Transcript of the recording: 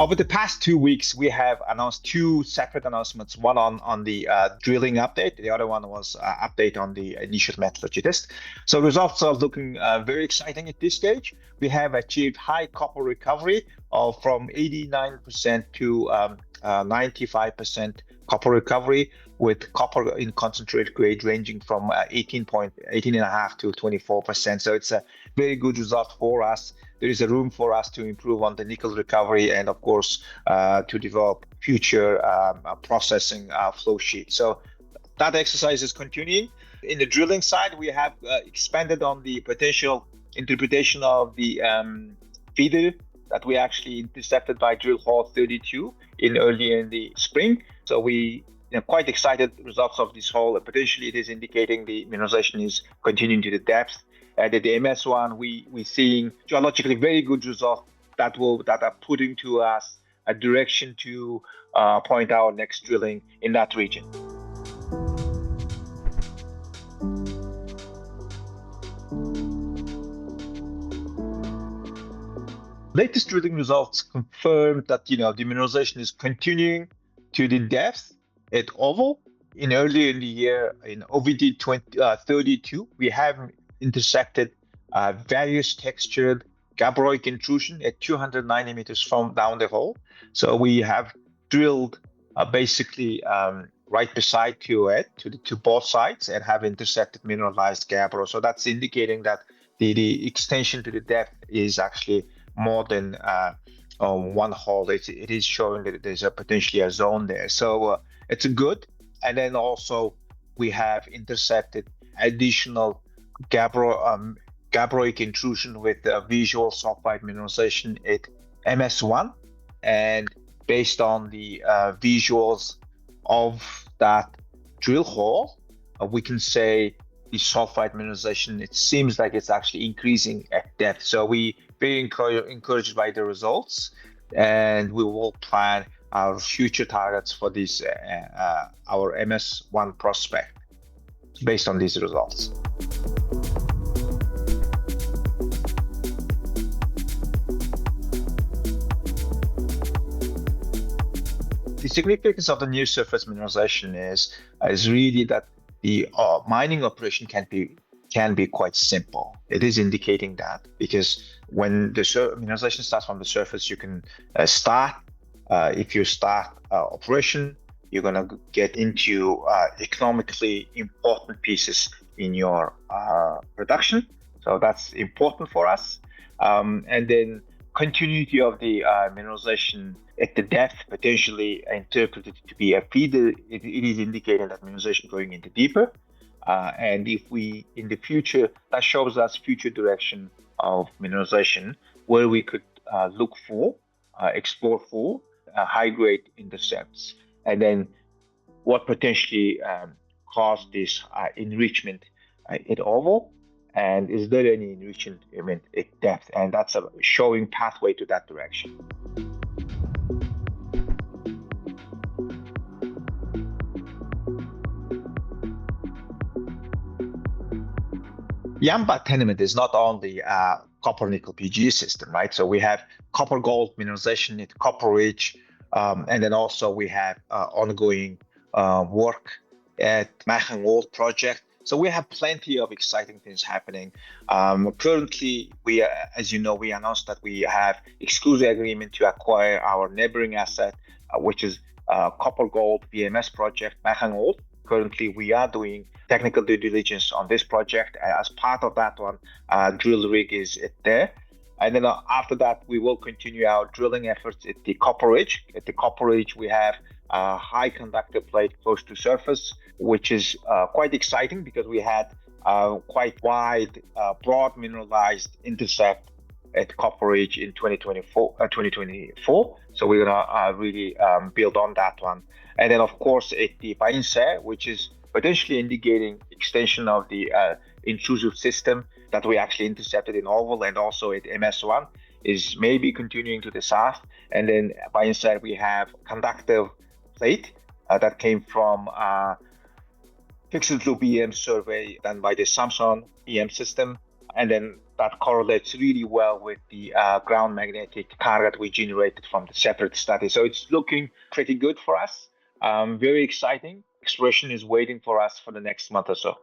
Over the past 2 weeks, we have announced two separate announcements, one on the drilling update. The other one was update on the initial metallurgy test. So results are looking very exciting at this stage. We have achieved high copper recovery of from 89% to 95% copper recovery, with copper in concentrate grade ranging from 18.5 to 24%. So it's a very good result for us. There is a room for us to improve on the nickel recovery and, of course, to develop future processing flow sheet. So that exercise is continuing. In the drilling side, we have expanded on the potential interpretation of the feeder that we actually intercepted by drill hole 32 early in the spring. So we quite excited results of this hole. Potentially, it is indicating the mineralization is continuing to the depth. At the MS1, we're seeing geologically very good results that are putting to us a direction to point our next drilling in that region. Latest drilling results confirmed that the mineralization is continuing to the depth at Oval. Earlier in the year, in OVD 32, we have intercepted various textured gabbroic intrusion at 290 meters from down the hole. So we have drilled basically right beside QOED to both sides and have intercepted mineralized gabbro. So that's indicating that the extension to the depth is actually more than one hole. It is showing that there's potentially a zone there. So it's good. And then also we have intercepted additional gabbroic intrusion with visual sulfide mineralization at MS1. And based on the visuals of that drill hole, we can say the sulfide mineralization, it seems like it's actually increasing at depth. So we very encouraged by the results, and we will plan our future targets for this our MS1 prospect based on these results. The significance of the near surface mineralization is really that the mining operation can be quite simple. It is indicating that because when the mineralization starts from the surface, you can start. If you start operation, you're going to get into economically important pieces in your production. So that's important for us. And then continuity of the mineralization at the depth, potentially interpreted to be a feeder, it is indicating that mineralization going into deeper. And if we, in the future, that shows us future direction of mineralization where we could look for, explore for high-grade intercepts. And then what potentially caused this enrichment at Oval, and is there any enrichment at depth? And that's a showing pathway to that direction. Yambat tenement is not only copper nickel PGE system, right? So we have copper gold mineralization at Copper Ridge, and then also we have ongoing work at Yambat Project. So we have plenty of exciting things happening. Currently, we, as you know, we announced that we have exclusive agreement to acquire our neighboring asset, which is copper gold VMS project, Yambat. Currently, we are doing technical due diligence on this project. As part of that one, drill rig is there. And then after that, we will continue our drilling efforts at the Copper Ridge. At the Copper Ridge, we have a high conductor plate close to surface, which is quite exciting because we had quite wide, broad mineralized intercept at Copper Ridge in 2024. So we're gonna really build on that one. And then, of course, at the Bainse, which is potentially indicating extension of the intrusive system that we actually intercepted in Oval, and also at MS1 is maybe continuing to the south. And then by inside we have conductive plate that came from fixed loop EM survey done by the Samsung EM system and then that correlates really well with the ground magnetic target we generated from the separate study. So it's looking pretty good for us. Very exciting. Exploration is waiting for us for the next month or so.